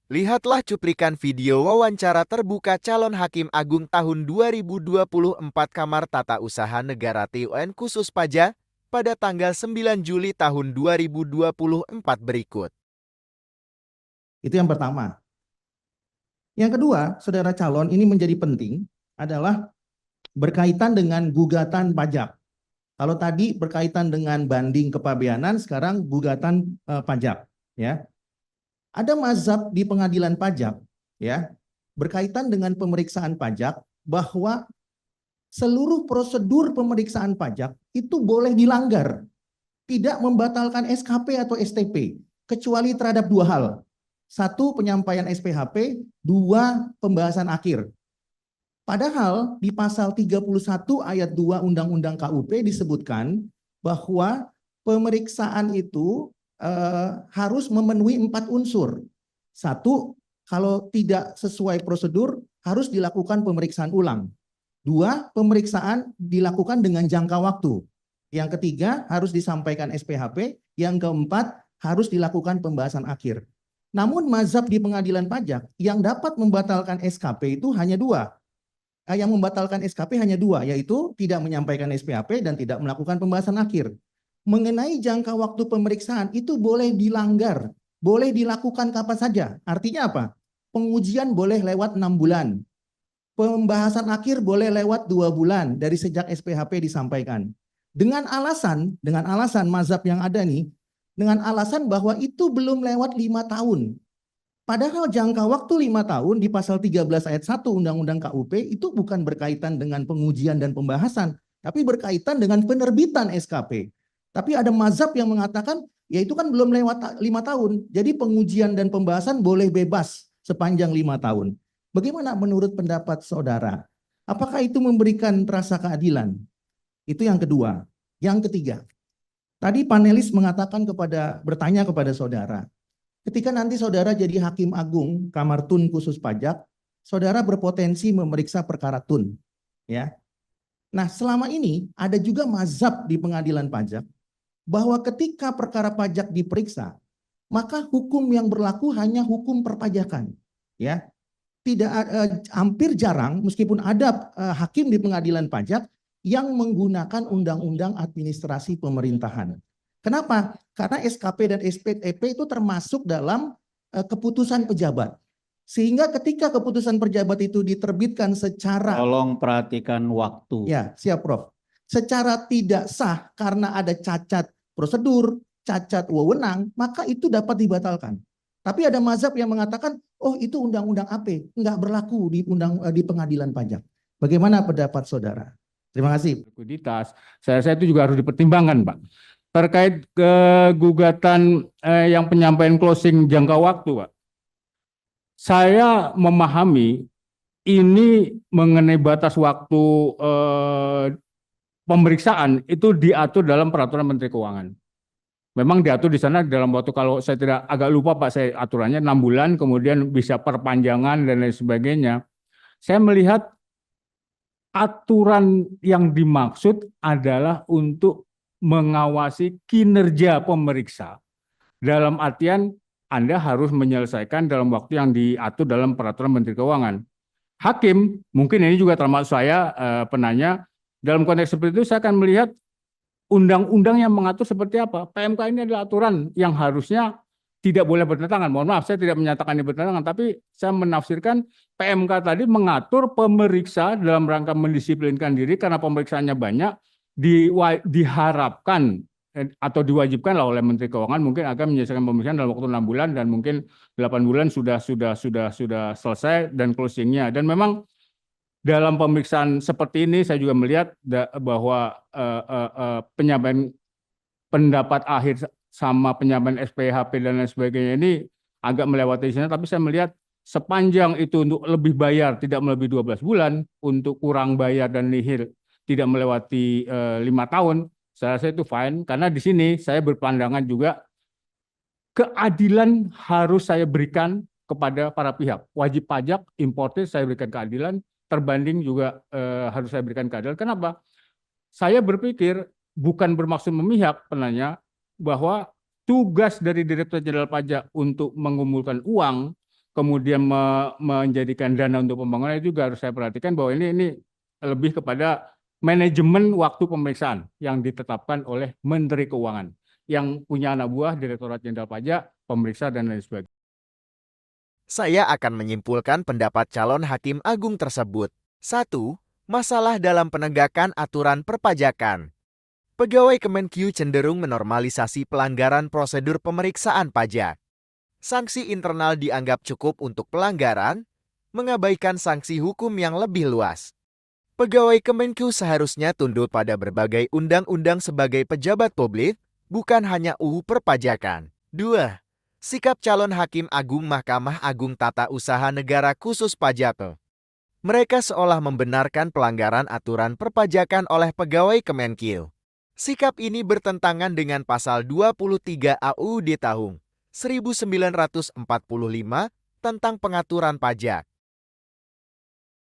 Lihatlah cuplikan video wawancara terbuka calon Hakim Agung tahun 2024 Kamar Tata Usaha Negara TUN khusus pajak pada tanggal 9 Juli tahun 2024 berikut. Itu yang pertama. Yang kedua, saudara calon, ini menjadi penting adalah berkaitan dengan gugatan pajak. Kalau tadi berkaitan dengan banding kepabeanan, sekarang gugatan pajak, ya. Ada mazhab di pengadilan pajak, ya, berkaitan dengan pemeriksaan pajak bahwa seluruh prosedur pemeriksaan pajak itu boleh dilanggar, tidak membatalkan SKP atau STP, kecuali terhadap dua hal. Satu, penyampaian SPHP, dua, pembahasan akhir. Padahal di pasal 31 ayat 2 Undang-Undang KUP disebutkan bahwa pemeriksaan itu harus memenuhi 4 unsur. Satu, kalau tidak sesuai prosedur harus dilakukan pemeriksaan ulang. Dua, pemeriksaan dilakukan dengan jangka waktu. Yang ketiga, harus disampaikan SPHP. Yang keempat, harus dilakukan pembahasan akhir. Namun mazhab di pengadilan pajak yang dapat membatalkan SKP itu hanya dua. Yang membatalkan SKP hanya dua, yaitu tidak menyampaikan SPHP dan tidak melakukan pembahasan akhir. Mengenai jangka waktu pemeriksaan itu boleh dilanggar, boleh dilakukan kapan saja. Artinya apa? Pengujian boleh lewat 6 bulan. Pembahasan akhir boleh lewat 2 bulan dari sejak SPHP disampaikan. Dengan alasan mazhab yang ada nih, dengan alasan bahwa itu belum lewat 5 tahun. Padahal jangka waktu 5 tahun di pasal 13 ayat 1 Undang-Undang KUP itu bukan berkaitan dengan pengujian dan pembahasan, tapi berkaitan dengan penerbitan SKP. Tapi ada mazhab yang mengatakan, ya itu kan belum lewat 5 tahun, jadi pengujian dan pembahasan boleh bebas sepanjang 5 tahun. Bagaimana menurut pendapat saudara? Apakah itu memberikan rasa keadilan? Itu yang kedua. Yang ketiga, tadi panelis bertanya kepada saudara, ketika nanti saudara jadi hakim agung Kamar Tun khusus pajak, saudara berpotensi memeriksa perkara tun, ya. Nah, selama ini ada juga mazhab di pengadilan pajak bahwa ketika perkara pajak diperiksa, maka hukum yang berlaku hanya hukum perpajakan, ya. Tidak hampir jarang meskipun ada hakim di pengadilan pajak yang menggunakan undang-undang administrasi pemerintahan. Kenapa? Karena SKP dan SPTP itu termasuk dalam keputusan pejabat. Sehingga ketika keputusan pejabat itu diterbitkan secara... Tolong perhatikan waktu. Ya, siap Prof. Secara tidak sah karena ada cacat prosedur, cacat wewenang, maka itu dapat dibatalkan. Tapi ada mazhab yang mengatakan, oh itu undang-undang AP, enggak berlaku di pengadilan pajak. Bagaimana pendapat saudara? Terima kasih. Likuiditas, saya rasa itu juga harus dipertimbangkan, Pak. Terkait ke gugatan yang penyampaian closing jangka waktu, Pak. Saya memahami ini mengenai batas waktu pemeriksaan itu diatur dalam peraturan Menteri Keuangan. Memang diatur di sana dalam waktu, kalau saya tidak agak lupa Pak, saya aturannya 6 bulan, kemudian bisa perpanjangan dan lain sebagainya. Saya melihat aturan yang dimaksud adalah untuk mengawasi kinerja pemeriksa. Dalam artian Anda harus menyelesaikan dalam waktu yang diatur dalam peraturan Menteri Keuangan. Hakim, mungkin ini juga termasuk saya penanya, dalam konteks seperti itu saya akan melihat undang-undang yang mengatur seperti apa. PMK ini adalah aturan yang harusnya tidak boleh bertentangan. Mohon maaf, saya tidak menyatakan ini bertentangan, tapi saya menafsirkan PMK tadi mengatur pemeriksa dalam rangka mendisiplinkan diri karena pemeriksaannya banyak, diharapkan atau diwajibkan oleh Menteri Keuangan mungkin akan menyelesaikan pemeriksaan dalam waktu 6 bulan dan mungkin 8 bulan sudah selesai dan closingnya. Dan memang dalam pemeriksaan seperti ini saya juga melihat bahwa penyampaian pendapat akhir sama penyampaian SPHP dan lain sebagainya ini agak melewati sana, tapi saya melihat sepanjang itu untuk lebih bayar tidak melebihi 12 bulan, untuk kurang bayar dan nihil tidak melewati 5 tahun, saya rasa itu fine, karena di sini saya berpandangan juga keadilan harus saya berikan kepada para pihak. Wajib pajak, importir saya berikan keadilan, terbanding juga harus saya berikan keadilan. Kenapa? Saya berpikir bukan bermaksud memihak penanya, bahwa tugas dari Direktur Jenderal Pajak untuk mengumpulkan uang kemudian menjadikan dana untuk pembangunan itu juga harus saya perhatikan bahwa ini lebih kepada manajemen waktu pemeriksaan yang ditetapkan oleh Menteri Keuangan yang punya anak buah Direktorat Jenderal Pajak, pemeriksa dan lain sebagainya. Saya akan menyimpulkan pendapat calon hakim agung tersebut. 1. Masalah dalam penegakan aturan perpajakan. Pegawai Kemenkyu cenderung menormalisasi pelanggaran prosedur pemeriksaan pajak. Sanksi internal dianggap cukup untuk pelanggaran, mengabaikan sanksi hukum yang lebih luas. Pegawai Kemenkyu seharusnya tunduk pada berbagai undang-undang sebagai pejabat publik, bukan hanya UU Perpajakan. 2. Sikap calon hakim agung Mahkamah Agung Tata Usaha Negara Khusus Pajak. Mereka seolah membenarkan pelanggaran aturan perpajakan oleh pegawai Kemenkyu. Sikap ini bertentangan dengan pasal 23 AUUD tahun 1945 tentang pengaturan pajak.